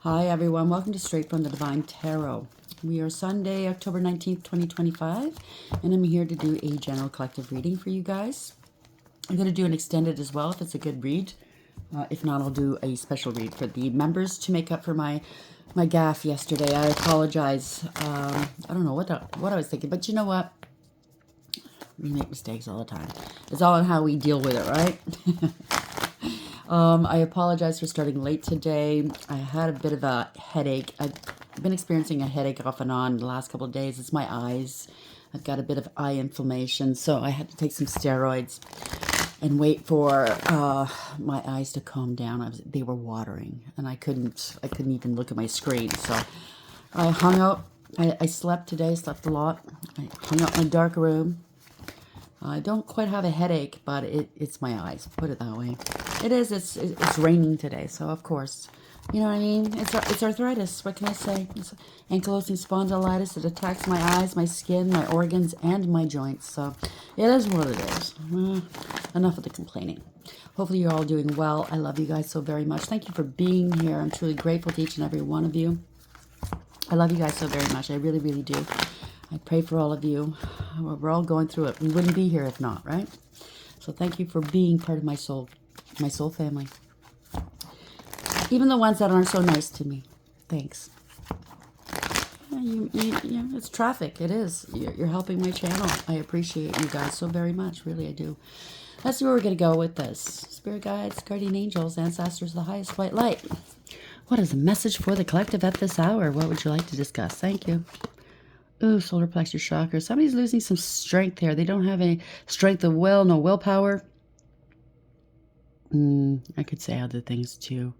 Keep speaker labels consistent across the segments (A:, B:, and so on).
A: Hi everyone, welcome to Straight from the Divine Tarot. We are Sunday, October 19th, 2025, and I'm here to do a general collective reading for you guys. I'm going to do an extended as well if it's a good read. If not, I'll do a special read for the members to make up for my gaffe yesterday. I apologize. I don't know what I was thinking, but you know what? We make mistakes all the time. It's all on how we deal with it, right? I apologize for starting late today. I had a bit of a headache. I've been experiencing a headache off and on the last couple of days. It's my eyes. I've got a bit of eye inflammation, so I had to take some steroids and wait for my eyes to calm down. They were watering, and I couldn't even look at my screen. So I hung out. I slept today. Slept a lot. I hung out in a dark room. I don't quite have a headache, but it's my eyes. Put it that way. It is. It's raining today, so of course, you know what I mean. It's arthritis. What can I say? It's ankylosing spondylitis. It attacks my eyes, my skin, my organs, and my joints. So it is what it is. Enough of the complaining. Hopefully you're all doing well. I love you guys so very much. Thank you for being here. I'm truly grateful to each and every one of you. I love you guys so very much. I really, really do. I pray for all of you. We're all going through it. We wouldn't be here if not, right? So thank you for being part of my soul family. Even the ones that aren't so nice to me. Thanks. Yeah, it's traffic. It is. You're helping my channel. I appreciate you guys so very much. Really, I do. Let's see where we're going to go with this. Spirit guides, guardian angels, ancestors, the highest white light. What is the message for the collective at this hour? What would you like to discuss? Thank you. Ooh, solar plexus chakra. Somebody's losing some strength here. They don't have any strength of will, no willpower. I could say other things too.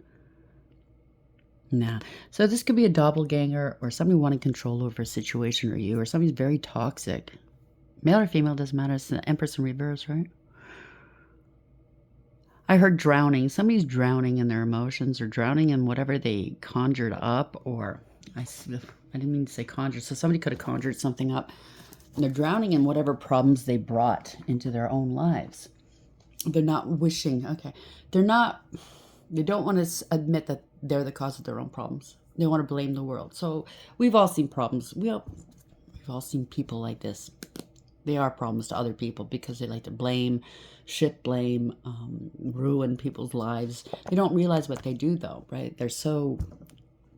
A: Nah. So this could be a doppelganger or somebody wanting control over a situation or you, or somebody's very toxic. Male or female, doesn't matter. It's the Empress in reverse, right? I heard drowning. Somebody's drowning in their emotions or drowning in whatever they conjured up, or I didn't mean to say conjured. So somebody could have conjured something up and they're drowning in whatever problems they brought into their own lives. They're not wishing. Okay. They don't want to admit that they're the cause of their own problems. They want to blame the world. So we've all seen problems. We've all seen people like this. They are problems to other people because they like to blame, ruin people's lives. They don't realize what they do though, right? They're so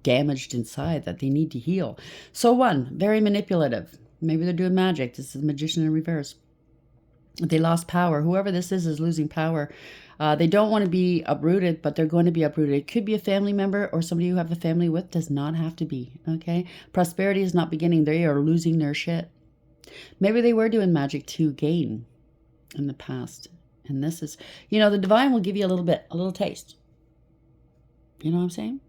A: damaged inside that they need to heal. So one, very manipulative. Maybe they're doing magic. This is the magician in reverse. They lost power. Whoever this is losing power. They don't want to be uprooted, but they're going to be uprooted. It could be a family member or somebody you have a family with. Does not have to be, okay? Prosperity is not beginning. They are losing their shit. Maybe they were doing magic to gain in the past. And this is, the divine will give you a little taste. You know what I'm saying?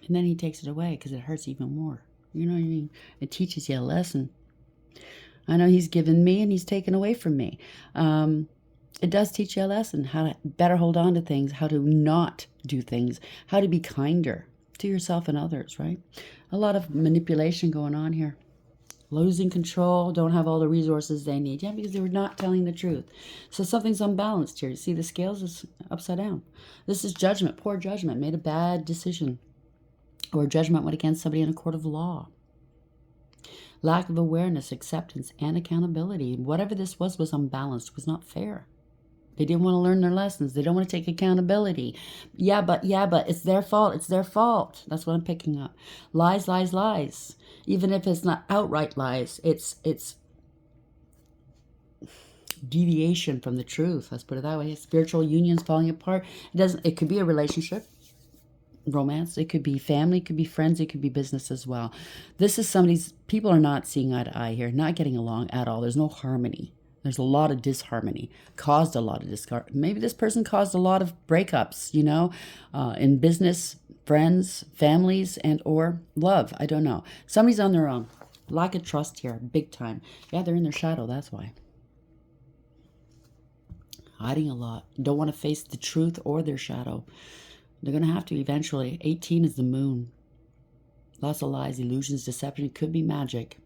A: And then he takes it away because it hurts even more. You know what I mean? It teaches you a lesson. I know he's given me and he's taken away from me. It does teach you a lesson, how to better hold on to things, how to not do things, how to be kinder to yourself and others, right? A lot of manipulation going on here. Losing control, don't have all the resources they need. Yeah, because they were not telling the truth. So something's unbalanced here. You see the scales is upside down. This is judgment, poor judgment, made a bad decision. Or judgment went against somebody in a court of law. Lack of awareness, acceptance, and accountability. Whatever this was unbalanced, was not fair. They didn't want to learn their lessons. They don't want to take accountability. Yeah, but it's their fault. It's their fault. That's what I'm picking up. Lies, lies, lies. Even if it's not outright lies, it's deviation from the truth. Let's put it that way. Spiritual unions falling apart. It could be a relationship. Romance, it could be family, it could be friends, it could be business as well. This is people are not seeing eye to eye here, not getting along at all. There's no harmony. There's a lot of disharmony, caused a lot of discard. Maybe this person caused a lot of breakups, in business, friends, families, and or love. I don't know. Somebody's on their own. Lack of trust here, big time. Yeah, they're in their shadow, that's why. Hiding a lot. Don't want to face the truth or their shadow. They're going to have to eventually. 18 is the moon. Lots of lies, illusions, deception. It could be magic.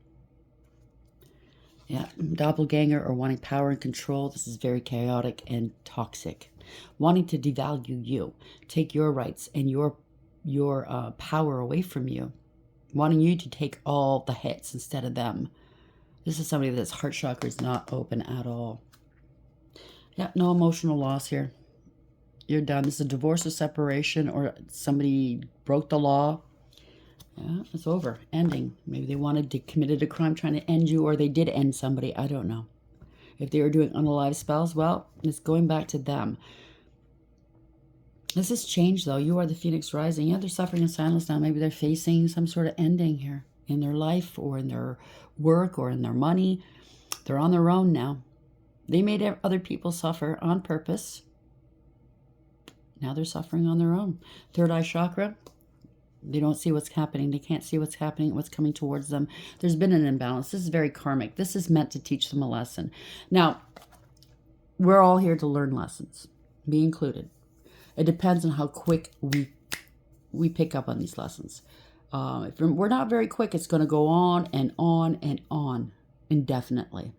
A: Yeah, doppelganger or wanting power and control. This is very chaotic and toxic. Wanting to devalue you. Take your rights and your your power away from you, wanting you to take all the hits instead of them. This is somebody that's heart chakra is not open at all. Yeah, no emotional loss here. You're done. This is a divorce or separation, or somebody broke the law. Yeah, it's over. Ending. Maybe they wanted to committed a crime trying to end you, or they did end somebody. I don't know. If they were doing unalive spells, well, it's going back to them. This has changed, though. You are the Phoenix rising. Yeah, they're suffering in silence now. Maybe they're facing some sort of ending here in their life or in their work or in their money. They're on their own now. They made other people suffer on purpose. Now they're suffering on their own. Third eye chakra. They don't see what's happening. They can't see what's happening, what's coming towards them. There's been an imbalance. This is very karmic. This is meant to teach them a lesson. Now, we're all here to learn lessons, me included. It depends on how quick we pick up on these lessons. If we're not very quick, it's going to go on and on and on indefinitely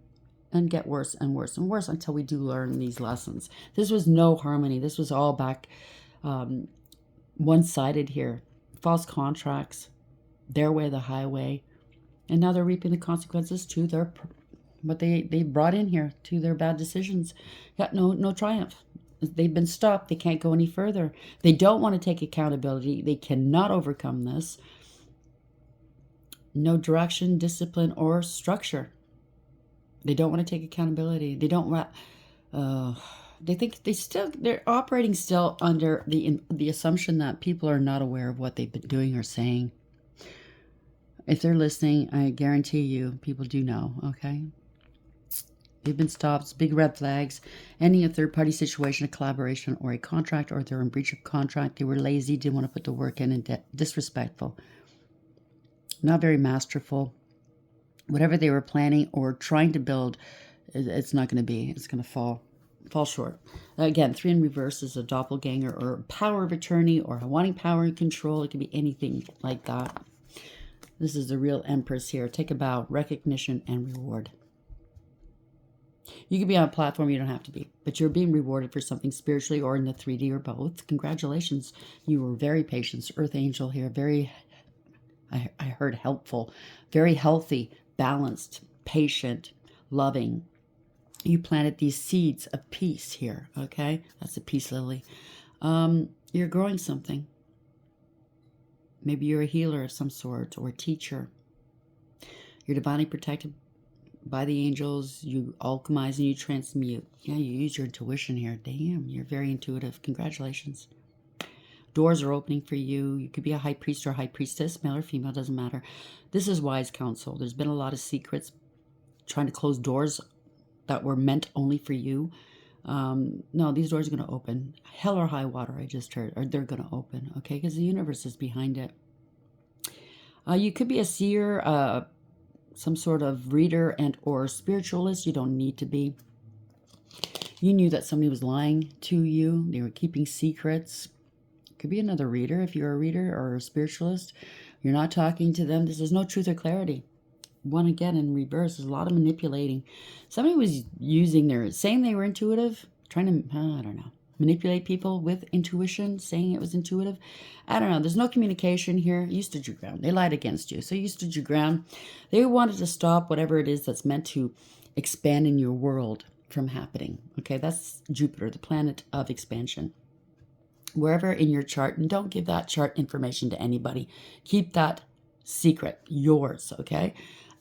A: and get worse and worse and worse until we do learn these lessons. This was no harmony. This was all back one-sided here. False contracts, their way, the highway. And now they're reaping the consequences to their what they brought in here, to their bad decisions. Got no triumph. They've been stopped. They can't go any further. They don't want to take accountability. They cannot overcome this. No direction, discipline, or structure. They don't want to take accountability. They don't want... they think they're operating still under the assumption that people are not aware of what they've been doing or saying. If they're listening, I guarantee you, people do know, okay? They've been stopped, big red flags, ending a third-party situation, a collaboration, or a contract, or they're in breach of contract. They were lazy, didn't want to put the work in, and disrespectful. Not very masterful. Whatever they were planning or trying to build, it's not going to be. It's going to fall short. Again, 3 in reverse is a doppelganger or power of attorney or wanting power and control. It could be anything like that. This is the real Empress here. Take a bow, recognition, and reward. You could be on a platform, you don't have to be, but you're being rewarded for something spiritually or in the 3D or both. Congratulations. You were very patient. Earth angel here. Very, I heard helpful, very healthy, balanced, patient, loving. You planted these seeds of peace here, okay? That's a peace lily. You're growing something. Maybe you're a healer of some sort or a teacher. You're divinely protected by the angels. You alchemize and you transmute. Yeah, you use your intuition here. Damn, you're very intuitive. Congratulations. Doors are opening for you. You could be a high priest or a high priestess, male or female, doesn't matter. This is wise counsel. There's been a lot of secrets trying to close doors that were meant only for you. No, these doors are going to open. Hell or high water, I just heard, or they're going to open, okay? Because the universe is behind it. You could be a seer, some sort of reader and or spiritualist. You don't need to be. You knew that somebody was lying to you. They were keeping secrets. Could be another reader if you're a reader or a spiritualist. You're not talking to them. There's no truth or clarity. One again in reverse. There's a lot of manipulating. Somebody was saying they were intuitive, trying to, I don't know, manipulate people with intuition, saying it was intuitive. I don't know. There's no communication here. You stood your ground. They lied against you. So you stood your ground. They wanted to stop whatever it is that's meant to expand in your world from happening. Okay, that's Jupiter, the planet of expansion. Wherever in your chart, and don't give that chart information to anybody. Keep that secret, yours, okay?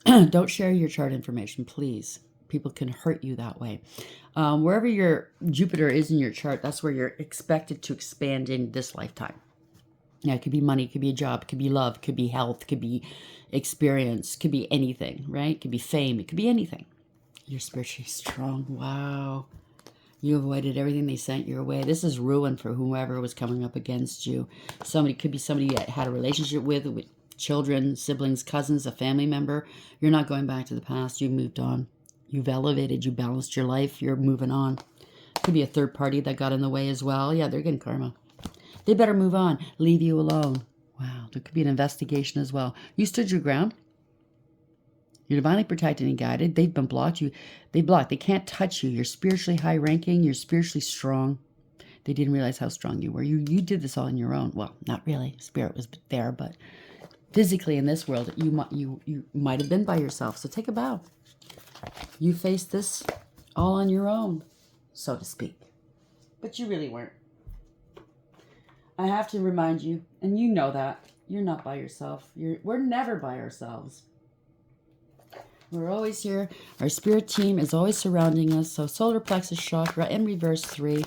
A: Don't share your chart information, please. People can hurt you that way. Wherever your Jupiter is in your chart, that's where you're expected to expand in this lifetime. Yeah, it could be money, it could be a job, it could be love, it could be health, it could be experience, it could be anything, right? It could be fame, it could be anything. You're spiritually strong. Wow. You avoided everything they sent your way. This is ruin for whoever was coming up against you. Could be somebody you had a relationship with children, siblings, cousins, a family member. You're not going back to the past. You've moved on. You've elevated. You balanced your life. You're moving on. Could be a third party that got in the way as well. Yeah, they're getting karma. They better move on. Leave you alone. Wow, there could be an investigation as well. You stood your ground. You're divinely protected and guided. They've been blocked. They can't touch you. You're spiritually high ranking. You're spiritually strong. They didn't realize how strong you were. You did this all on your own. Well, not really. Spirit was there, but physically in this world, you might have been by yourself. So take a bow. You faced this all on your own, so to speak. But you really weren't. I have to remind you, and you know that, you're not by yourself. We're never by ourselves. We're always here. Our spirit team is always surrounding us. So solar plexus chakra in reverse 3.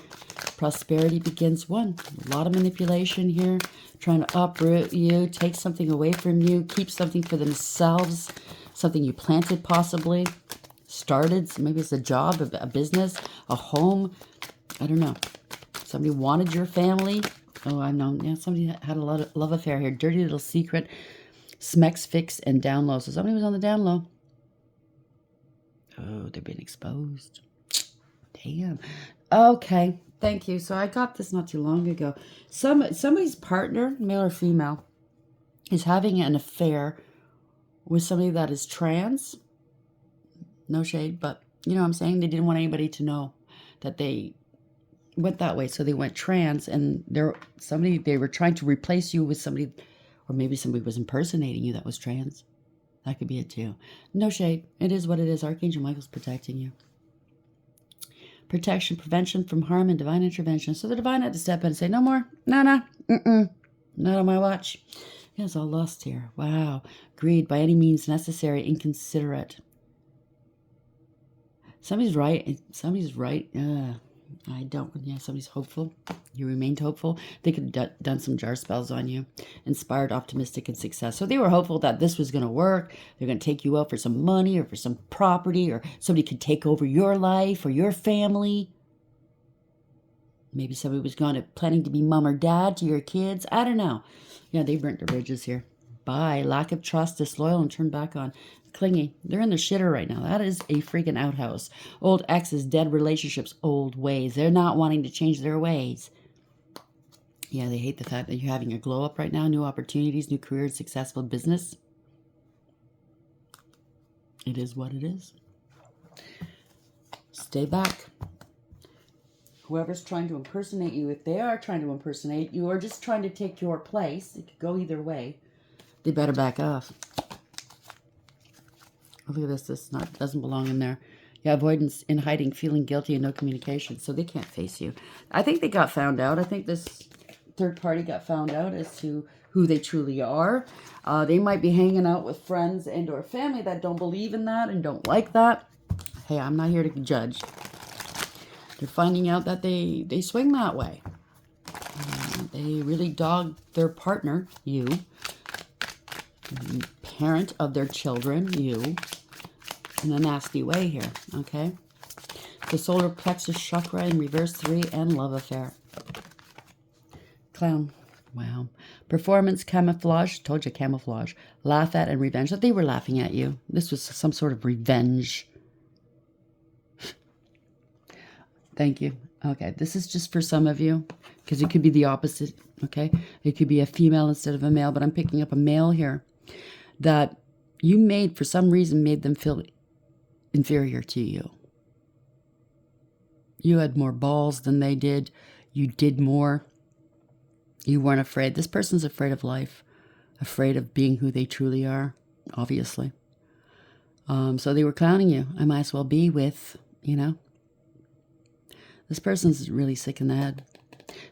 A: Prosperity begins 1. A lot of manipulation here. Trying to uproot you, take something away from you, keep something for themselves. Something you planted possibly. Started. So maybe it's a job, a business, a home. I don't know. Somebody wanted your family. Oh, I know. Yeah, somebody had a lot of love affair here. Dirty little secret. Smex, fix, and down low. So somebody was on the down low. Oh, they're being exposed. Damn. Okay. Thank you. So I got this not too long ago. Somebody's partner, male or female, is having an affair with somebody that is trans. No shade, but you know what I'm saying? They didn't want anybody to know that they went that way. So they went trans, and they were trying to replace you with somebody, or maybe somebody was impersonating you that was trans. That could be it too. No shade. It is what it is. Archangel Michael's protecting you. Protection, prevention from harm, and divine intervention. So the divine had to step in and say, no more. No. Not on my watch. Yeah, it's all lost here. Wow. Greed by any means necessary, inconsiderate. Somebody's right. Somebody's right. I don't. Yeah, somebody's hopeful. You remained hopeful. They could have done some jar spells on you. Inspired, optimistic, and success. So they were hopeful that this was going to work. They're going to take you out for some money or for some property, or somebody could take over your life or your family. Maybe somebody was planning to be mom or dad to your kids. I don't know. Yeah, they burnt their bridges here. Bye. Lack of trust, disloyal, and turned back on. Clingy. They're in the shitter right now. That is a freaking outhouse. Old exes, dead relationships, old ways. They're not wanting to change their ways. Yeah, they hate the fact that you're having a glow up right now. New opportunities, new careers, successful business. It is what it is. Stay back. Whoever's trying to impersonate you, if they are trying to impersonate you or just trying to take your place, it could go either way. They better back off. Oh, look at this. This doesn't belong in there. Yeah, avoidance, in hiding, feeling guilty, and no communication. So they can't face you. I think they got found out. I think this third party got found out as to who they truly are. They might be hanging out with friends and or family that don't believe in that and don't like that. Hey, I'm not here to judge. They're finding out that they swing that way. They really dog their partner, you. Parent of their children, you. In a nasty way here, okay? The solar plexus chakra in reverse 3 and love affair. Clown. Wow. Performance, camouflage. Told you camouflage. Laugh at and revenge. That they were laughing at you. This was some sort of revenge. Thank you. Okay, this is just for some of you, because it could be the opposite, okay? It could be a female instead of a male, but I'm picking up a male here that you for some reason, made them feel inferior to you. You had more balls than they did. You did more. You weren't afraid. This person's afraid of life, afraid of being who they truly are, obviously. So they were clowning you. I might as well be with, This person's really sick in the head.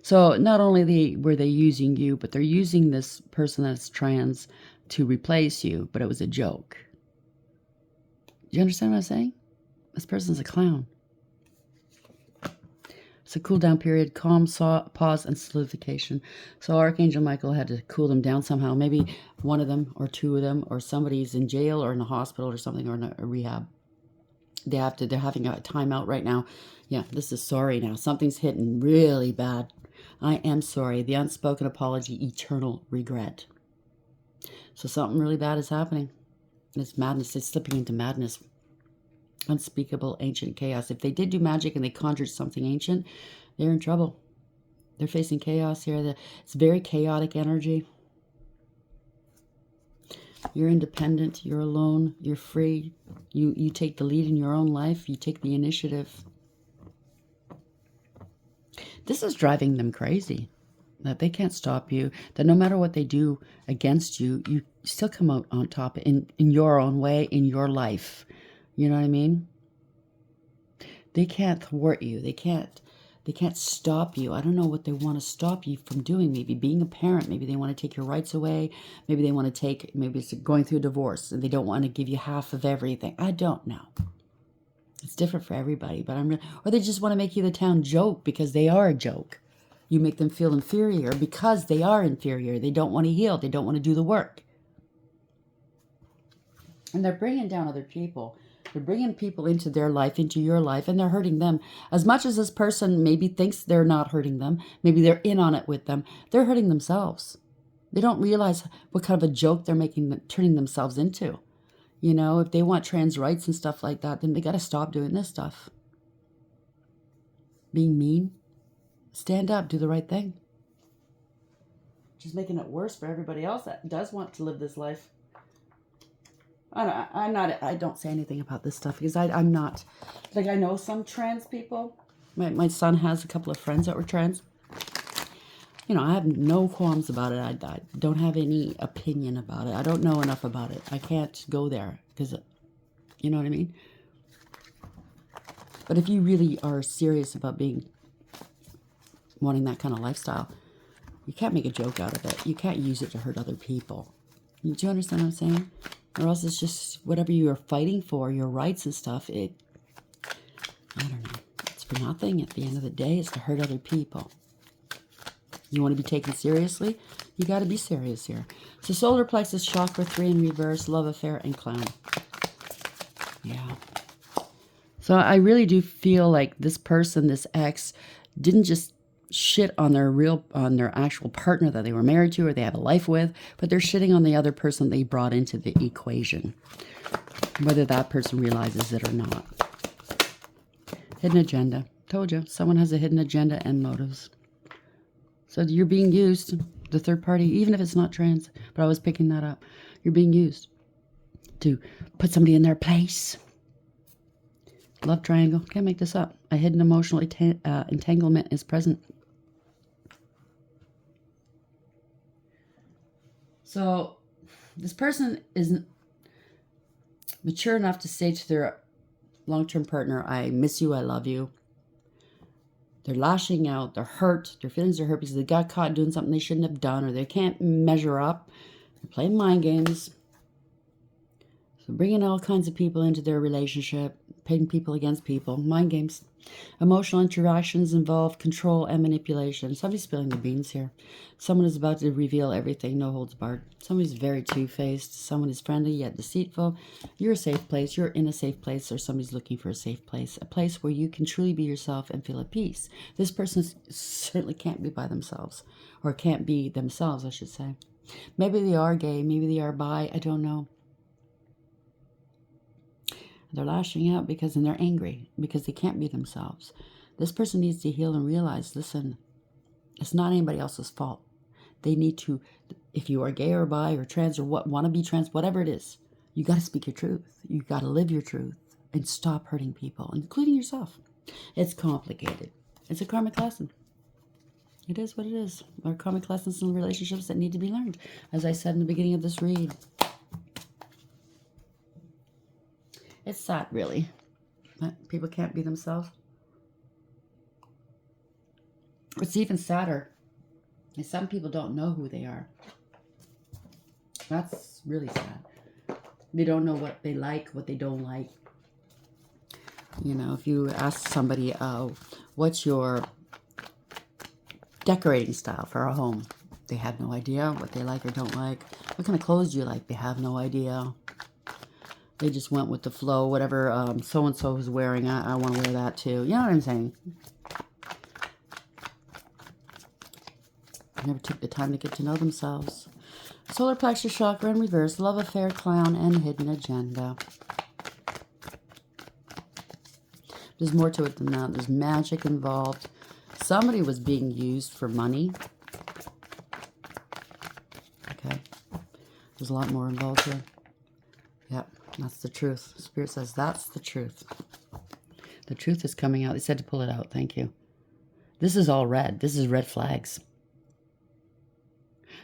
A: So not only were they using you, but they're using this person that's trans to replace you, but it was a joke. Do you understand what I'm saying? This person's a clown. It's a cool down period, calm, pause, and solidification. So Archangel Michael had to cool them down somehow. Maybe one of them or two of them, or somebody's in jail or in a hospital or something, or in a rehab. They're having a timeout right now. Yeah, this is sorry now. Something's hitting really bad. I am sorry. The unspoken apology, eternal regret. So something really bad is happening. It's madness. It's slipping into madness. Unspeakable ancient chaos. If they did do magic and they conjured something ancient, they're in trouble. They're facing chaos here. It's very chaotic energy. You're independent. You're alone. You're free. You take the lead in your own life. You take the initiative. This is driving them crazy. That they can't stop you. That no matter what they do against you, you still come out on top in your own way, in your life. You know what I mean? They can't thwart you. They can't stop you. I don't know what they want to stop you from doing. Maybe being a parent. Maybe they want to take your rights away. Maybe they want to maybe it's going through a divorce and they don't want to give you half of everything. I don't know. It's different for everybody, but or they just want to make you the town joke because they are a joke. You make them feel inferior because they are inferior. They don't want to heal. They don't want to do the work. And they're bringing down other people. They're bringing people into their life, into your life, and they're hurting them. As much as this person maybe thinks they're not hurting them, maybe they're in on it with them, they're hurting themselves. They don't realize what kind of a joke they're turning themselves into. You know, if they want trans rights and stuff like that, then they got to stop doing this stuff. Being mean. Stand up, do the right thing. Just making it worse for everybody else that does want to live this life. I don't say anything about this stuff because I'm not, like, I know some trans people. My son has a couple of friends that were trans. You know, I have no qualms about it. I don't have any opinion about it. I don't know enough about it. I can't go there because, you know what I mean? But if you really are serious about wanting that kind of lifestyle, you can't make a joke out of it. You can't use it to hurt other people. Do you understand what I'm saying? Or else it's just whatever you are fighting for, your rights and stuff, I don't know. It's for nothing at the end of the day. It's to hurt other people. You want to be taken seriously? You got to be serious here. So solar plexus, chakra 3 in reverse, love affair, and clown. Yeah. So I really do feel like this person, this ex, didn't just shit on their actual partner that they were married to or they have a life with, but they're shitting on the other person they brought into the equation, whether that person realizes it or not. Hidden agenda. Told you, someone has a hidden agenda and motives. So you're being used, the third party, even if it's not trans, but I was picking that up. You're being used to put somebody in their place. Love triangle. Can't make this up. A hidden emotional entanglement is present. So this person isn't mature enough to say to their long-term partner, I miss you, I love you. They're lashing out, they're hurt, their feelings are hurt because they got caught doing something they shouldn't have done or they can't measure up. They're playing mind games. So bringing all kinds of people into their relationship, pitting people against people, mind games. Emotional interactions involve control and manipulation. Somebody's spilling the beans here. Someone is about to reveal everything, no holds barred. Somebody's very two-faced. Someone is friendly yet deceitful. You're a safe place. You're in a safe place, or somebody's looking for a safe place. A place where you can truly be yourself and feel at peace. This person certainly can't be by themselves. Or can't be themselves, I should say. Maybe they are gay. Maybe they are bi. I don't know. They're lashing out and they're angry because they can't be themselves. This person needs to heal and realize, listen, it's not anybody else's fault. They need to, if you are gay or bi or trans or want to be trans, whatever it is, you got to speak your truth. You got to live your truth and stop hurting people, including yourself. It's complicated. It's a karmic lesson. It is what it is. There are karmic lessons in relationships that need to be learned, as I said in the beginning of this read. It's sad, really, that people can't be themselves. What's even sadder is some people don't know who they are. That's really sad. They don't know what they like, what they don't like. You know, if you ask somebody, what's your decorating style for a home? They have no idea what they like or don't like. What kind of clothes do you like? They have no idea. They just went with the flow. Whatever so-and-so is wearing, I want to wear that too. You know what I'm saying? Never took the time to get to know themselves. Solar plexus chakra in reverse. Love affair, clown, and hidden agenda. There's more to it than that. There's magic involved. Somebody was being used for money. Okay. There's a lot more involved here. Yep. That's the truth. Spirit says that's the truth. The truth is coming out. They said to pull it out. Thank you. This is all red. This is red flags.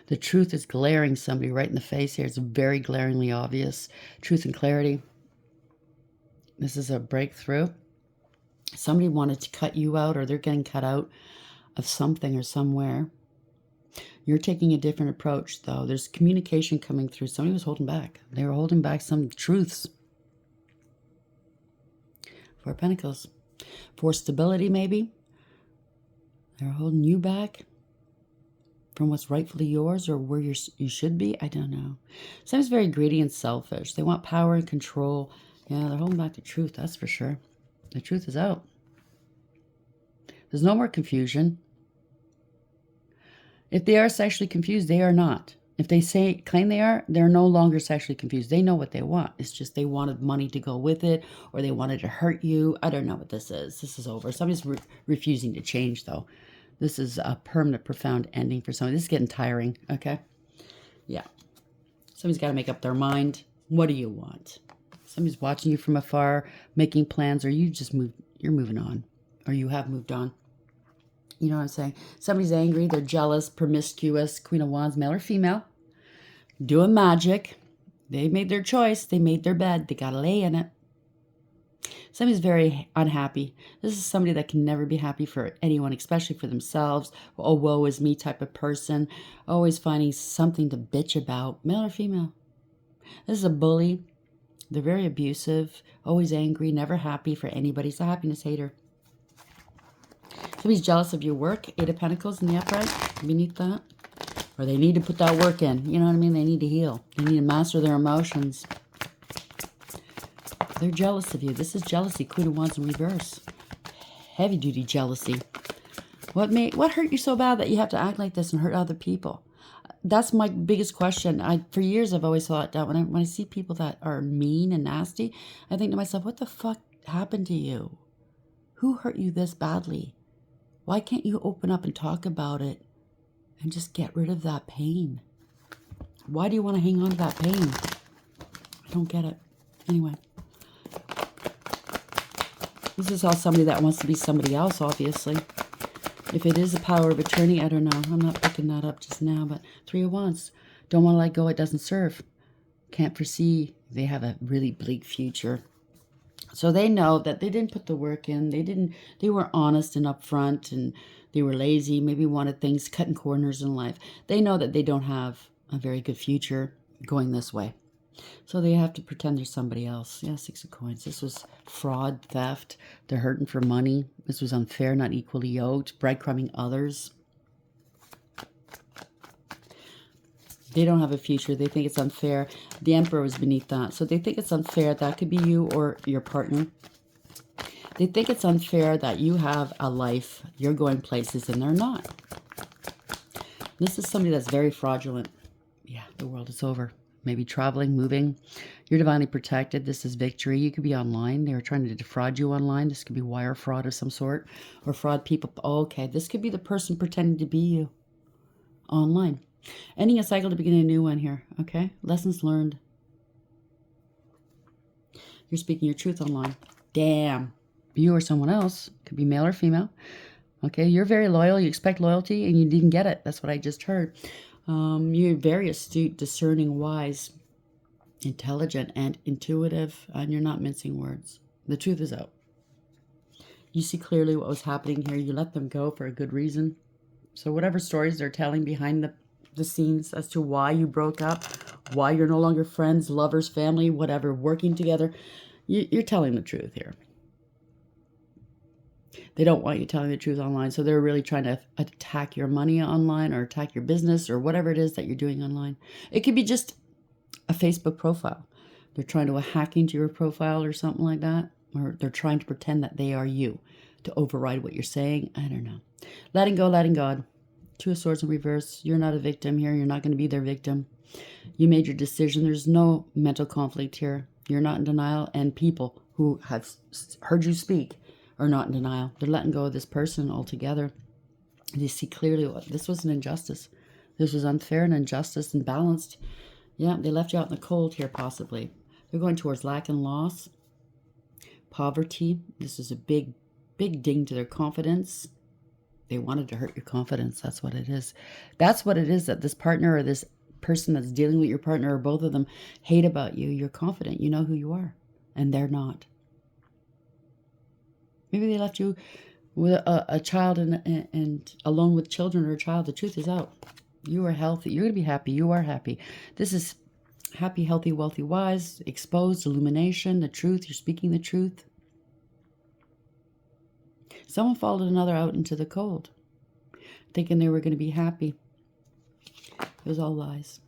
A: The truth is glaring somebody right in the face here. It's very glaringly obvious. Truth and clarity. This is a breakthrough. Somebody wanted to cut you out, or they're getting cut out of something or somewhere. You're taking a different approach, though. There's communication coming through. Somebody was holding back. They were holding back some truths. Four of Pentacles. For stability, maybe. They're holding you back from what's rightfully yours, or where you should be. I don't know. Somebody's very greedy and selfish. They want power and control. Yeah, they're holding back the truth, that's for sure. The truth is out. There's no more confusion. If they are sexually confused, they are not. If they claim they are, they're no longer sexually confused. They know what they want. It's just they wanted money to go with it, or they wanted to hurt you. I don't know what this is. This is over. Somebody's refusing to change, though. This is a permanent, profound ending for somebody. This is getting tiring, okay? Yeah. Somebody's got to make up their mind. What do you want? Somebody's watching you from afar, making plans, or you're moving on, or you have moved on. You know what I'm saying? Somebody's angry, they're jealous, promiscuous, Queen of Wands, male or female, doing magic. They made their choice. They made their bed. They got to lay in it. Somebody's very unhappy. This is somebody that can never be happy for anyone, especially for themselves. Oh, woe is me type of person. Always finding something to bitch about, male or female. This is a bully. They're very abusive, always angry, never happy for anybody. He's a happiness hater. Somebody's jealous of your work. Eight of Pentacles in the upright, beneath that. Or they need to put that work in. You know what I mean? They need to heal. They need to master their emotions. They're jealous of you. This is jealousy. Queen of Wands in reverse. Heavy duty jealousy. What hurt you so bad that you have to act like this and hurt other people? That's my biggest question. For years I've always thought that when I see people that are mean and nasty, I think to myself, what the fuck happened to you? Who hurt you this badly? Why can't you open up and talk about it and just get rid of that pain? Why do you want to hang on to that pain? I don't get it. Anyway. This is all somebody that wants to be somebody else, obviously. If it is a power of attorney, I don't know. I'm not picking that up just now, but Three of Wands. Don't want to let go. It doesn't serve. Can't foresee. They have a really bleak future. So they know that they didn't put the work in. They were honest and upfront, and they were lazy, maybe wanted things cutting corners in life. They know that they don't have a very good future going this way. So they have to pretend they're somebody else. Yeah, Six of Coins. This was fraud, theft. They're hurting for money. This was unfair, not equally yoked. Breadcrumbing others. They don't have a future. They think it's unfair. The Emperor was beneath that. So they think it's unfair. That could be you or your partner. They think it's unfair that you have a life. You're going places and they're not. This is somebody that's very fraudulent. Yeah, the world is over. Maybe traveling, moving. You're divinely protected. This is victory. You could be online. They were trying to defraud you online. This could be wire fraud of some sort. Or fraud people. Oh, okay, this could be the person pretending to be you online. Ending a cycle to begin a new one here. Okay, lessons learned. You're speaking your truth online. Damn. You or someone else. Could be male or female. Okay, you're very loyal. You expect loyalty and you didn't get it. That's what I just heard. You're very astute, discerning, wise, intelligent, and intuitive, and you're not mincing words. The truth is out. You see clearly what was happening here. You let them go for a good reason. So whatever stories they're telling behind the scenes as to why you broke up, why you're no longer friends, lovers, family, whatever, working together, you're telling the truth here. They don't want you telling the truth online, so they're really trying to attack your money online or attack your business or whatever it is that you're doing online. It could be just a Facebook profile. They're trying to hack into your profile or something like that, or they're trying to pretend that they are you to override what you're saying. I don't know. Letting go, letting God. Two of Swords in reverse. You're not a victim here. You're not going to be their victim. You made your decision. There's no mental conflict here. You're not in denial, and people who have heard you speak are not in denial. They're letting go of this person altogether. They see clearly what this was an injustice. This was unfair and injustice and balanced. Yeah, they left you out in the cold here, possibly. They're going towards lack and loss, poverty. This is a big, big ding to their confidence. They wanted to hurt your confidence. That's what it is. That's what it is, that this partner or this person that's dealing with your partner or both of them hate about you. You're confident. You know who you are. And they're not. Maybe they left you with a child and alone with children or a child. The truth is out. You are healthy. You're going to be happy. You are happy. This is happy, healthy, wealthy, wise, exposed, illumination, the truth. You're speaking the truth. Someone followed another out into the cold, thinking they were going to be happy. It was all lies.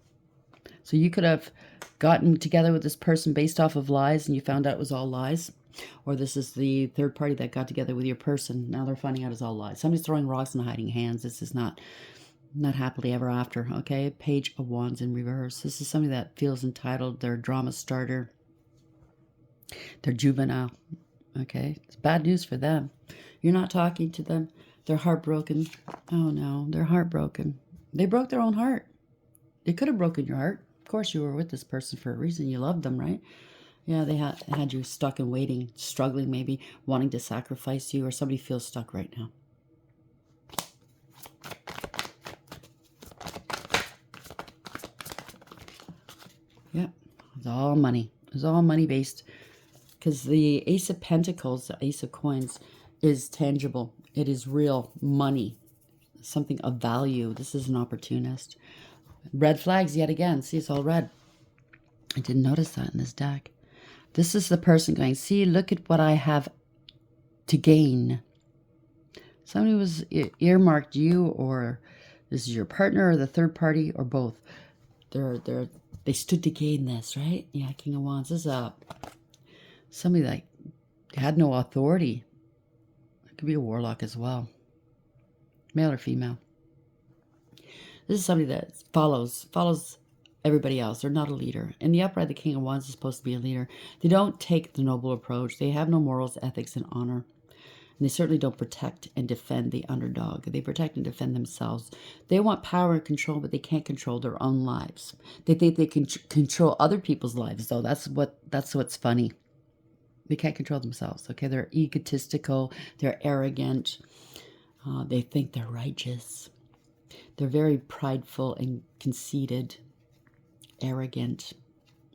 A: So you could have gotten together with this person based off of lies, and you found out it was all lies. Or this is the third party that got together with your person. Now they're finding out it's all lies. Somebody's throwing rocks and hiding hands. This is not happily ever after, okay? Page of Wands in reverse. This is somebody that feels entitled. They're a drama starter. They're juvenile, okay? It's bad news for them. You're not talking to them. They're heartbroken. Oh, no. They're heartbroken. They broke their own heart. They could have broken your heart. Of course, you were with this person for a reason. You loved them, right? Yeah, they had you stuck and waiting, struggling maybe, wanting to sacrifice you, or somebody feels stuck right now. Yeah, it's all money. It's all money based. Because the Ace of Pentacles, the Ace of Coins, is tangible. It is real money. Something of value. This is an opportunist. Red flags yet again. See, it's all red. I didn't notice that in this deck. This is the person going, see, look at what I have to gain. Somebody was earmarked you, or this is your partner, or the third party, or both. They stood to gain this, right? Yeah, King of Wands. This is somebody that had no authority. It could be a warlock as well. Male or female. This is somebody that follows everybody else. They're not a leader. In the upright, the King of Wands is supposed to be a leader. They don't take the noble approach. They have no morals, ethics, and honor. And they certainly don't protect and defend the underdog. They protect and defend themselves. They want power and control, but they can't control their own lives. They think they can control other people's lives, though. That's what's funny. They can't control themselves. Okay, they're egotistical. They're arrogant. They think they're righteous. They're very prideful and conceited. Arrogant.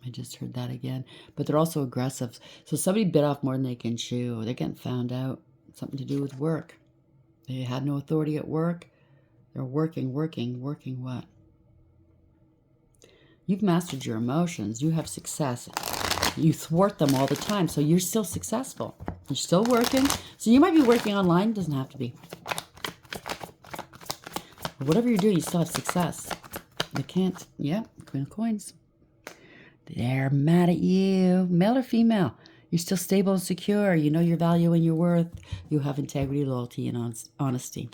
A: I just heard that again. But they're also aggressive. So somebody bit off more than they can chew. They're getting found out. Something to do with work. They had no authority at work. They're working what? You've mastered your emotions. You have success. You thwart them all the time. So you're still successful. You're still working. So you might be working online. Doesn't have to be. But whatever you're doing, you still have success. They can't. Yeah, Queen of Coins. They're mad at you. Male or female. You're still stable and secure. You know your value and your worth. You have integrity, loyalty, and honesty.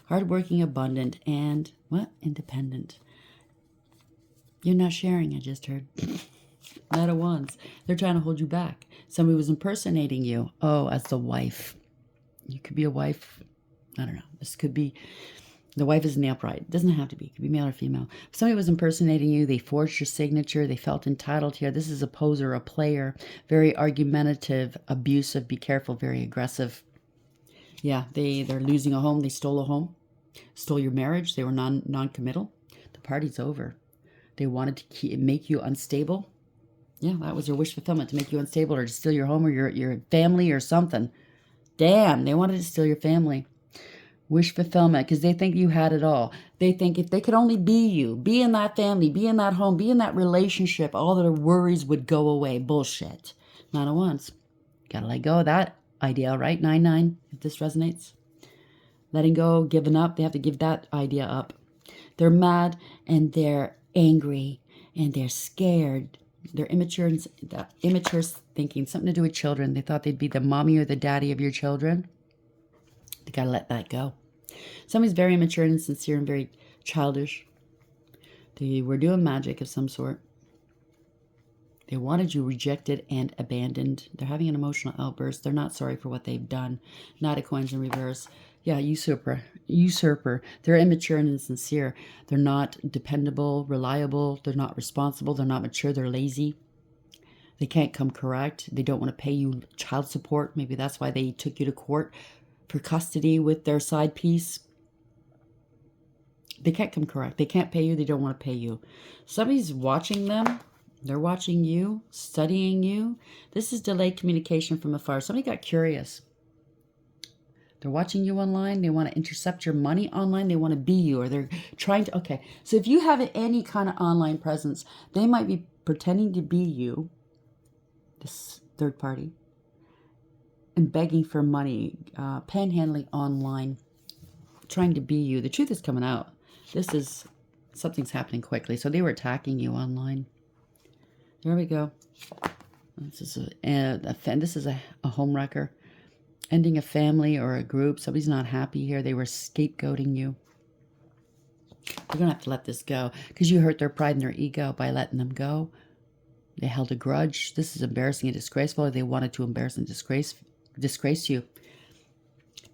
A: Hardworking, abundant, and what? Independent. You're not sharing, I just heard. Not at once. They're trying to hold you back. Somebody was impersonating you. Oh, as the wife. You could be a wife. I don't know. This could be... The wife is in the upright. It doesn't have to be. It could be male or female. If somebody was impersonating you, they forged your signature, they felt entitled here. This is a poser, a player, very argumentative, abusive, be careful, very aggressive. Yeah, they're losing a home. They stole a home, stole your marriage. They were non-committal. The party's over. They wanted to make you unstable. Yeah, that was their wish fulfillment, to make you unstable or to steal your home or your family or something. Damn, they wanted to steal your family. Wish fulfillment, because they think you had it all. They think if they could only be you, be in that family, be in that home, be in that relationship, all their worries would go away. Bullshit. Not at once. Gotta let go of that idea, right? 9-9, if this resonates. Letting go, giving up. They have to give that idea up. They're mad and they're angry and they're scared. They're immature thinking, something to do with children. They thought they'd be the mommy or the daddy of your children. You gotta let that go. Somebody's very immature and insincere and very childish. They were doing magic of some sort. They wanted you rejected and abandoned. They're having an emotional outburst. They're not sorry for what they've done. Knight of Coins in reverse. Yeah, usurper. They're immature and insincere. They're not dependable, reliable. They're not responsible. They're not mature. They're lazy. They can't come correct. They don't want to pay you child support. Maybe that's why they took you to court for custody with their side piece. They can't come correct. They can't pay you. They don't want to pay you. Somebody's watching them. They're watching you, studying you. This is delayed communication from afar. Somebody got curious. They're watching you online. They want to intercept your money online. They want to be you, or they're trying to. Okay, so if you have any kind of online presence, they might be pretending to be you, this third party, and begging for money, panhandling online, trying to be you. The truth is coming out. This is, something's happening quickly. So they were attacking you online. There we go. This is a home wrecker. Ending a family or a group. Somebody's not happy here. They were scapegoating you. You're going to have to let this go because you hurt their pride and their ego by letting them go. They held a grudge. This is embarrassing and disgraceful. They wanted to embarrass and disgrace you.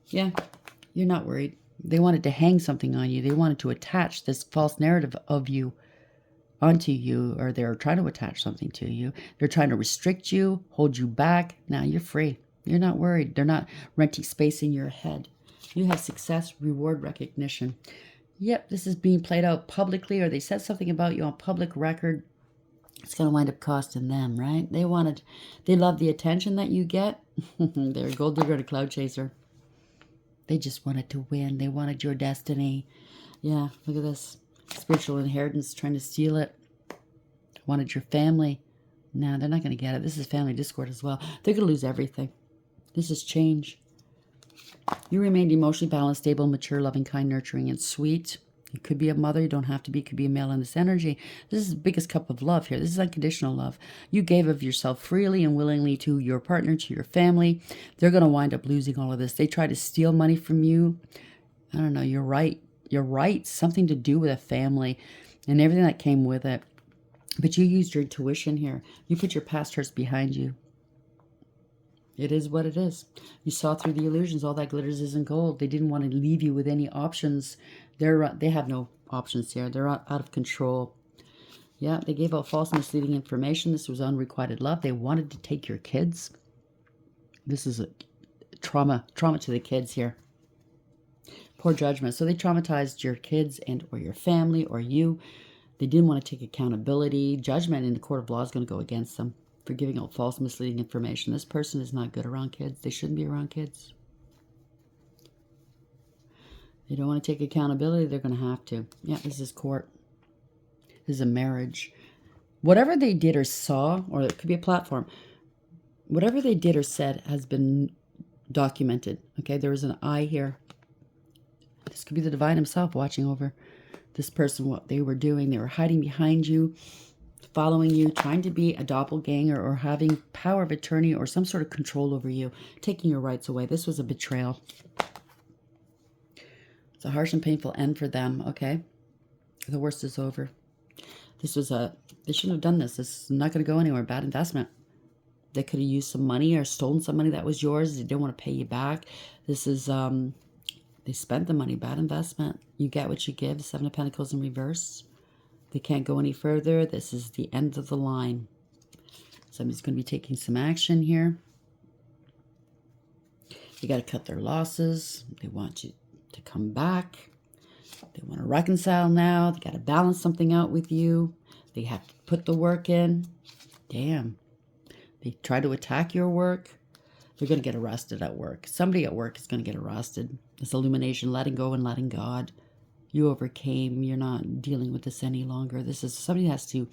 A: Yeah, you're not worried. They wanted to hang something on you. They wanted to attach this false narrative of you onto you, or they're trying to attach something to you. They're trying to restrict you, hold you back. Now you're free. You're not worried. They're not renting space in your head. You have success, reward, recognition. Yep, this is being played out publicly, or they said something about you on public record. It's going to wind up costing them, right? They love the attention that you get. They're a gold digger and a cloud chaser. They just wanted to win. They wanted your destiny. Yeah, look at this. Spiritual inheritance, trying to steal it. Wanted your family. No, they're not going to get it. This is family discord as well. They're going to lose everything. This is change. You remained emotionally balanced, stable, mature, loving, kind, nurturing, and sweet. You could be a mother. You don't have to be. You could be a male in this energy. This is the biggest cup of love here. This is unconditional love. You gave of yourself freely and willingly to your partner, to your family. They're going to wind up losing all of this. They try to steal money from you. I don't know. You're right. You're right. Something to do with a family and everything that came with it. But you used your intuition here. You put your past hurts behind you. It is what it is. You saw through the illusions. All that glitters isn't gold. They didn't want to leave you with any options. They have no options here. They're out of control. Yeah, they gave out false misleading information. This was unrequited love. They wanted to take your kids. This is a trauma to the kids here. Poor judgment. So they traumatized your kids and or your family or you. They didn't want to take accountability. Judgment in the court of law is going to go against them for giving out false misleading information. This person is not good around kids. They shouldn't be around kids. They don't want to take accountability. They're going to have to. Yeah, this is court. This is a marriage. Whatever they did or saw, or it could be a platform, whatever they did or said has been documented. Okay, there is an eye here. This could be the divine himself watching over this person, what they were doing. They were hiding behind you, following you, trying to be a doppelganger or having power of attorney or some sort of control over you, taking your rights away. This was a betrayal. It's a harsh and painful end for them, okay? The worst is over. They shouldn't have done this. This is not going to go anywhere. Bad investment. They could have used some money or stolen some money that was yours. They didn't want to pay you back. This is, they spent the money. Bad investment. You get what you give. Seven of Pentacles in reverse. They can't go any further. This is the end of the line. Somebody's going to be taking some action here. You got to cut their losses. They want you to come back. They want to reconcile now. They got to balance something out with you. They have to put the work in. Damn. They try to attack your work. They're going to get arrested at work. Somebody at work is going to get arrested. This illumination, letting go and letting God. You overcame. You're not dealing with this any longer. This is somebody has to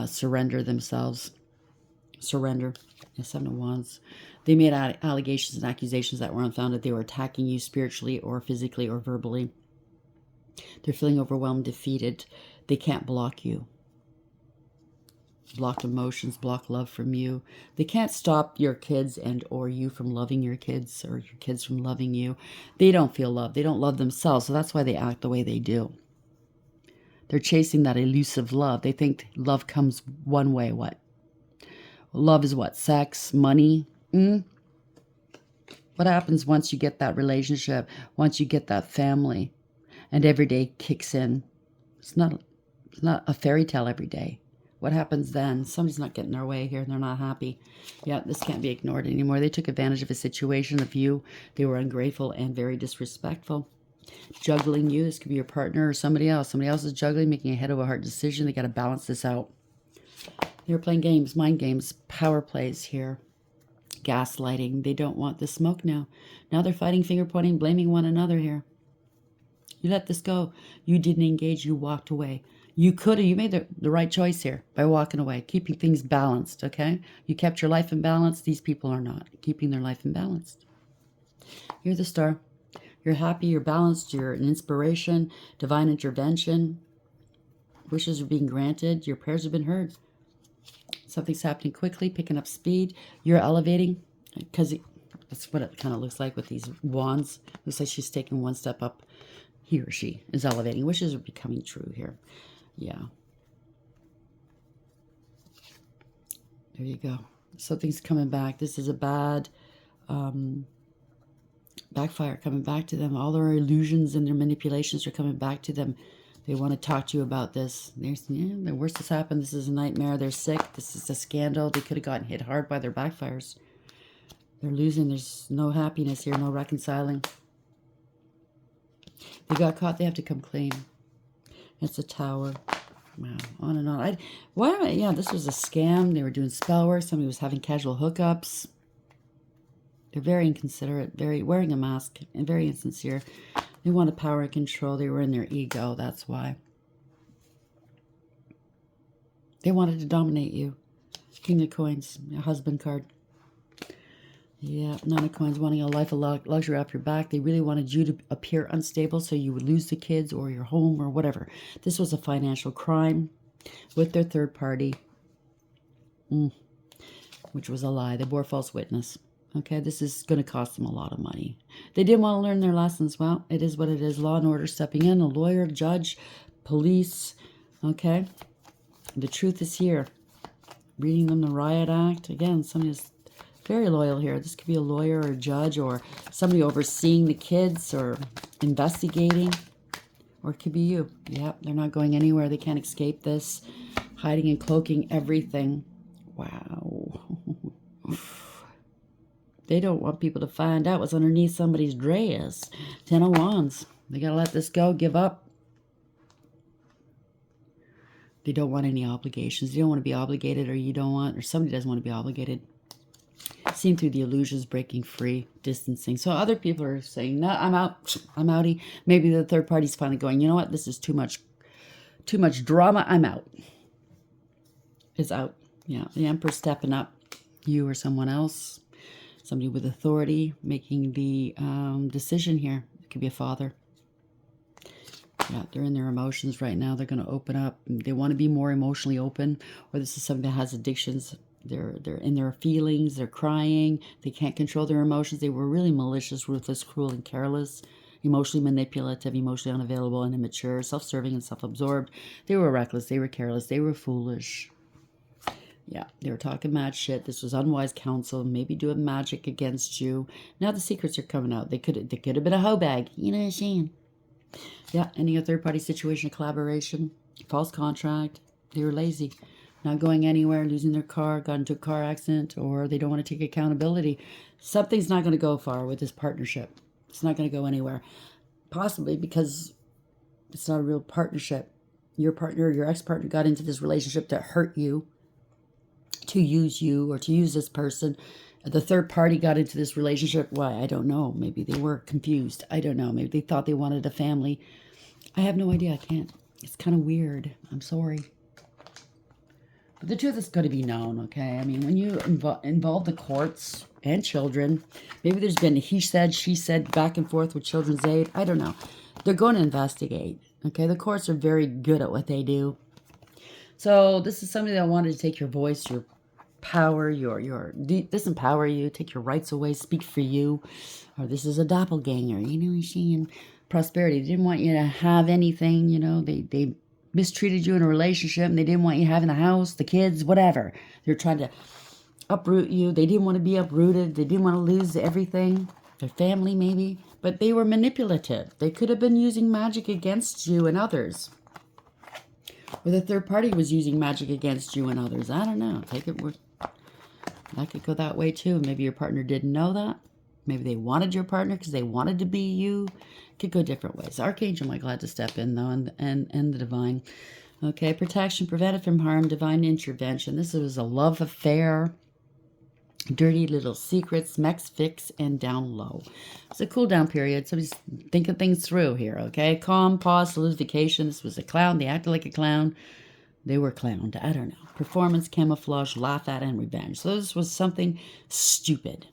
A: surrender themselves. Surrender. Yeah, Seven of Wands. They made allegations and accusations that were unfounded. They were attacking you spiritually or physically or verbally. They're feeling overwhelmed, defeated. They can't block you. Blocked emotions, block love from you. They can't stop your kids and or you from loving your kids or your kids from loving you. They don't feel love. They don't love themselves. So that's why they act the way they do. They're chasing that elusive love. They think love comes one way. What? Love is what? Sex, money. What happens once you get that relationship, once you get that family, and every day kicks in? It's not a fairy tale every day. What happens then? Somebody's not getting their way here and they're not happy. Yeah, this can't be ignored anymore. They took advantage of a situation of you. They were ungrateful and very disrespectful. Juggling you. This could be your partner or somebody else. Somebody else is juggling, making a head over heart decision. They got to balance this out. They're playing games, mind games, power plays here. Gaslighting. They don't want the smoke now. Now they're fighting, finger pointing, blaming one another here. You let this go. You didn't engage. You walked away. You could have. You made the right choice here by walking away, keeping things balanced, okay? You kept your life in balance. These people are not keeping their life in balance. You're the star. You're happy. You're balanced. You're an inspiration, divine intervention. Wishes are being granted. Your prayers have been heard. Something's happening quickly, picking up speed. You're elevating because that's what it kind of looks like with these wands. Looks like she's taking one step up. He or she is elevating. Wishes are becoming true here. Yeah. There you go. Something's coming back. This is a bad backfire coming back to them. All their illusions and their manipulations are coming back to them. They want to talk to you about this. The worst has happened. This is a nightmare. They're sick. This is a scandal. They could have gotten hit hard by their backfires. They're losing. There's no happiness here. No reconciling. They got caught. They have to come clean. It's a tower. Wow. On and on. Yeah, this was a scam. They were doing spell work. Somebody was having casual hookups. They're very inconsiderate, very wearing a mask, and very insincere. They wanted power and control. They were in their ego. That's why. They wanted to dominate you. King of Coins, a husband card. Yeah, Nine of Coins, wanting a life of luxury off your back. They really wanted you to appear unstable so you would lose the kids or your home or whatever. This was a financial crime with their third party, which was a lie. They bore false witness. Okay, this is going to cost them a lot of money. They didn't want to learn their lessons. Well, it is what it is. Law and order stepping in, a lawyer, judge, police. Okay, the truth is here. Reading them the Riot Act. Again, somebody is very loyal here. This could be a lawyer or a judge or somebody overseeing the kids or investigating. Or it could be you. Yep, they're not going anywhere. They can't escape this. Hiding and cloaking everything. Wow. They don't want people to find out what's underneath somebody's dress. 10 of Wands. They got to let this go, give up. They don't want any obligations. They don't want to be obligated, or you don't want, or somebody doesn't want to be obligated. Seeing through the illusions, breaking free, distancing. So other people are saying, no, I'm out. I'm outie. Maybe the third party's finally going, you know what? This is too much drama. I'm out. Is out. Yeah, the Emperor stepping up. You or someone else. Somebody with authority making the decision here. It could be a father. Yeah, they're in their emotions right now. They're going to open up. They want to be more emotionally open. Or this is somebody that has addictions. They're in their feelings. They're crying. They can't control their emotions. They were really malicious, ruthless, cruel, and careless. Emotionally manipulative, emotionally unavailable, and immature. Self-serving and self-absorbed. They were reckless. They were careless. They were foolish. Yeah, they were talking mad shit. This was unwise counsel, maybe doing magic against you. Now the secrets are coming out. They could have been a hoe bag. You know what I'm saying? Yeah, ending a third-party situation, a collaboration, false contract. They were lazy, not going anywhere, losing their car, got into a car accident, or they don't want to take accountability. Something's not going to go far with this partnership. It's not going to go anywhere. Possibly because it's not a real partnership. Your partner, your ex-partner got into this relationship to hurt you, to use you, or to use this person. The third party got into this relationship. Why? I don't know. Maybe they were confused. I don't know. Maybe they thought they wanted a family. I have no idea. I can't. It's kind of weird. I'm sorry. But the truth is going to be known, okay? I mean, when you involve the courts and children, maybe there's been he said, she said, back and forth with children's aid. I don't know. They're going to investigate, okay? The courts are very good at what they do. So this is somebody that wanted to take your voice, your power, disempower you, take your rights away, speak for you. Or this is a doppelganger, you know what I'm saying? Prosperity. They didn't want you to have anything, you know. They mistreated you in a relationship, and they didn't want you having the house, the kids, whatever. They're trying to uproot you. They didn't want to be uprooted. They didn't want to lose everything. Their family, maybe. But they were manipulative. They could have been using magic against you and others. Or the third party was using magic against you and others. I don't know. Take it. That could go that way too. Maybe your partner didn't know that. Maybe they wanted your partner because they wanted to be you. Could go different ways. Archangel Michael had to step in, though, and the divine. Okay, protection, prevented from harm, divine intervention. This was a love affair. Dirty little secrets, mex fix, and down low. It's a cool down period. Somebody's thinking things through here, okay? Calm, pause, solidification. This was a clown. They acted like a clown. They were clowned. I don't know. Performance, camouflage, laugh at, and revenge. So this was something stupid.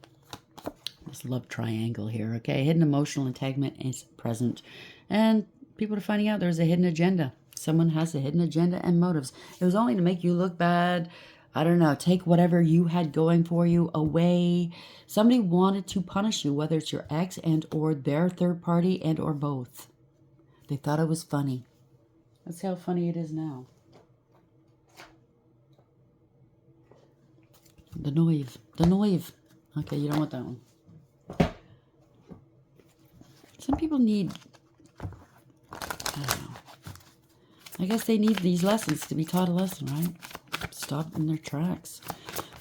A: This love triangle here, okay? Hidden emotional entanglement is present. And people are finding out there's a hidden agenda. Someone has a hidden agenda and motives. It was only to make you look bad. I don't know, take whatever you had going for you away. Somebody wanted to punish you, whether it's your ex and or their third party and or both. They thought it was funny. That's how funny it is now. The noive. The noive. Okay, you don't want that one. Some people need, I don't know. I guess they need these lessons to be taught a lesson, right? Stop in their tracks.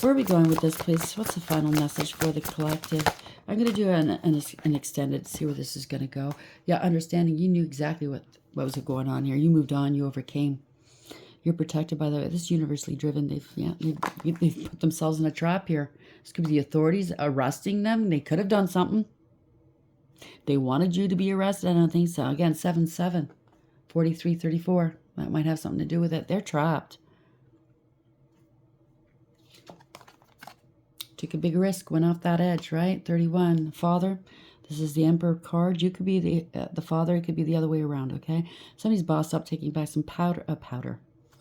A: Where are we going with this, please? What's the final message for the collective? I'm going to do an extended, see where this is going to go. Yeah, understanding you knew exactly what was going on here. You moved on. You overcame. You're protected by the way. This is universally driven. They've put themselves in a trap here. This could be the authorities arresting them. They could have done something. They wanted you to be arrested. I don't think so. Again, 7-7, 43-34. That might have something to do with it. They're trapped. Took a big risk, went off that edge, right? 31, father. This is the Emperor card. You could be the father. It could be the other way around, okay? Somebody's bossed up, taking back some powder.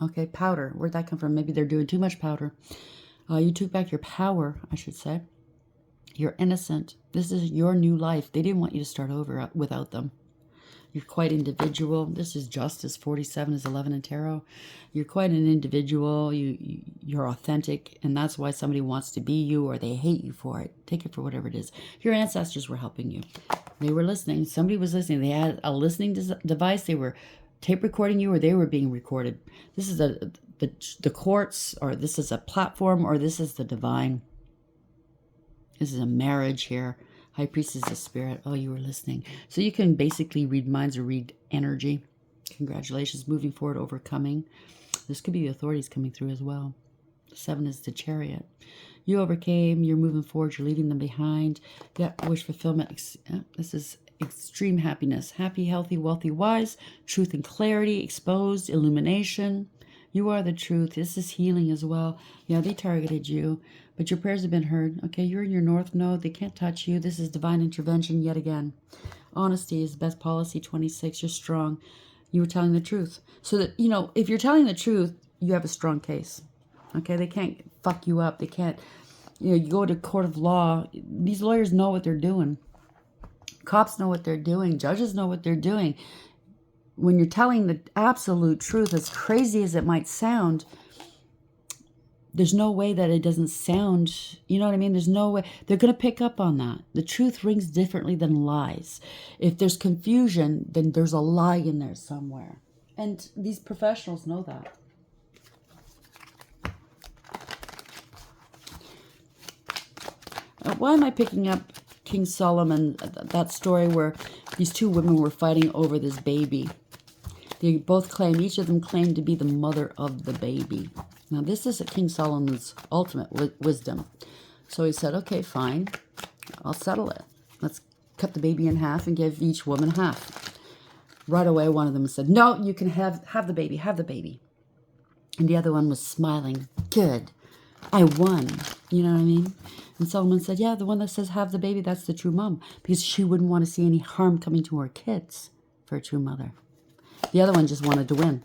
A: Okay, powder. Where'd that come from? Maybe they're doing too much powder. You took back your power, I should say. You're innocent. This is your new life. They didn't want you to start over without them. You're quite individual. This is Justice. 47 is 11 in tarot. You're quite an individual. You're authentic, and that's why somebody wants to be you or they hate you for it. Take it for whatever it is. Your ancestors were helping you. They were listening. Somebody was listening. They had a listening device. They were tape recording you or they were being recorded. This is the courts, or this is a platform, or this is the divine. This is a marriage here. High Priestess of Spirit. Oh, you were listening. So you can basically read minds or read energy. Congratulations. Moving forward, overcoming. This could be the authorities coming through as well. 7 is the Chariot. You overcame. You're moving forward. You're leaving them behind. Yeah, wish fulfillment. This is extreme happiness. Happy, healthy, wealthy, wise. Truth and clarity. Exposed. Illumination. You are the truth. This is healing as well. Yeah, they targeted you, but your prayers have been heard. Okay, you're in your north node. They can't touch you. This is divine intervention yet again. Honesty is the best policy. 26, you're strong. You were telling the truth. So that, if you're telling the truth, you have a strong case. Okay, they can't fuck you up. They can't, you go to court of law. These lawyers know what they're doing. Cops know what they're doing. Judges know what they're doing. When you're telling the absolute truth, as crazy as it might sound, there's no way that it doesn't sound, you know what I mean? There's no way. They're going to pick up on that. The truth rings differently than lies. If there's confusion, then there's a lie in there somewhere. And these professionals know that. Why am I picking up King Solomon, that story where these two women were fighting over this baby? They both claim, each of them claimed to be the mother of the baby. Now, this is King Solomon's ultimate wisdom. So he said, okay, fine, I'll settle it. Let's cut the baby in half and give each woman half. Right away, one of them said, no, you can have the baby, have the baby. And the other one was smiling. Good, I won. You know what I mean? And Solomon said, yeah, the one that says have the baby, that's the true mom. Because she wouldn't want to see any harm coming to her kids for a true mother. The other one just wanted to win.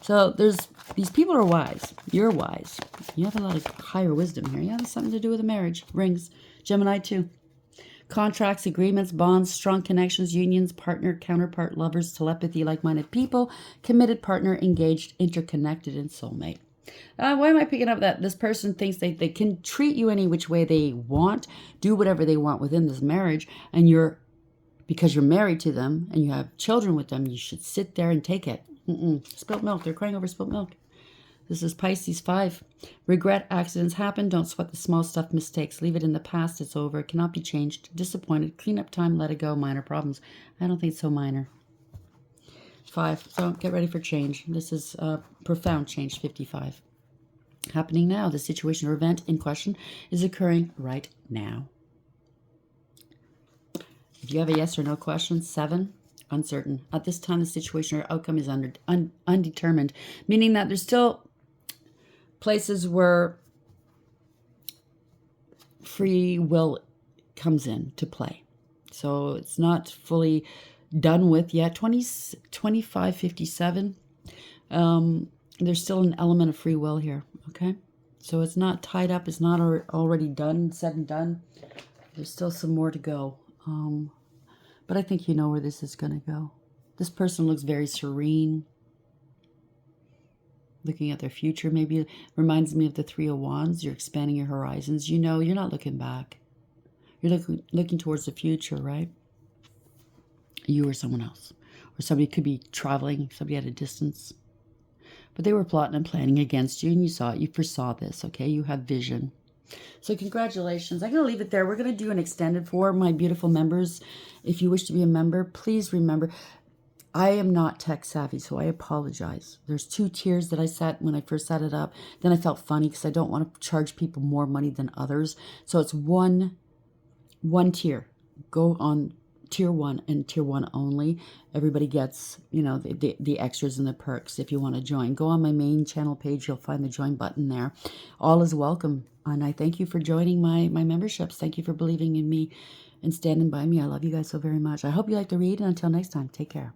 A: So these people are wise. You're wise. You have a lot of higher wisdom here. Yeah, there's something to do with a marriage. Rings. Gemini too. Contracts, agreements, bonds, strong connections, unions, partner, counterpart, lovers, telepathy, like-minded people, committed partner, engaged, interconnected, and soulmate. Why am I picking up that this person thinks they can treat you any which way they want, do whatever they want within this marriage, and because you're married to them and you have children with them, you should sit there and take it. Spilt milk. They're crying over spilt milk. This is Pisces 5. Regret accidents happen. Don't sweat the small stuff, mistakes. Leave it in the past. It's over. It cannot be changed. Disappointed. Clean up time. Let it go. Minor problems. I don't think it's so minor. 5. So get ready for change. This is profound change. 55. Happening now. The situation or event in question is occurring right now. If you have a yes or no question, 7. Uncertain. At this time, the situation or outcome is undetermined, meaning that there's still places where free will comes in to play. So it's not fully done with yet. 2557. There's still an element of free will here. Okay. So it's not tied up. It's not already done, said and done. There's still some more to go. But I think you know where this is going to go. This person looks very serene. Looking at their future, maybe reminds me of the Three of Wands. You're expanding your horizons. You know, you're not looking back. You're looking towards the future, right? You or someone else. Or somebody could be traveling, somebody at a distance. But they were plotting and planning against you, and you saw it. You foresaw this, okay? You have vision. So congratulations. I'm going to leave it there. We're going to do an extended for my beautiful members. If you wish to be a member, please remember, I am not tech savvy, so I apologize. There's 2 tiers that I set when I first set it up. Then I felt funny because I don't want to charge people more money than others. So it's one tier. Go on tier 1 and tier 1 only. Everybody gets, you know, the extras and the perks if you want to join. Go on my main channel page. You'll find the join button there. All is welcome. And I thank you for joining my memberships. Thank you for believing in me and standing by me. I love you guys so very much. I hope you like the read. And until next time, take care.